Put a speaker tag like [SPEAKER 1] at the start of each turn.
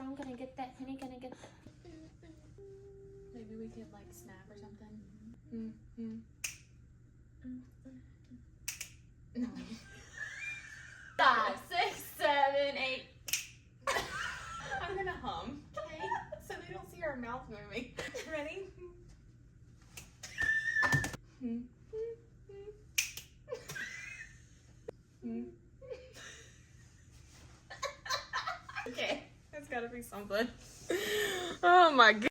[SPEAKER 1] I'm gonna get that. Honey, gonna get that.
[SPEAKER 2] Maybe we could like snap or something. No. 5, 6, 7, 8. I'm gonna hum, okay? So they don't see our mouth moving. Ready? Okay, that's gotta be something. Oh my god.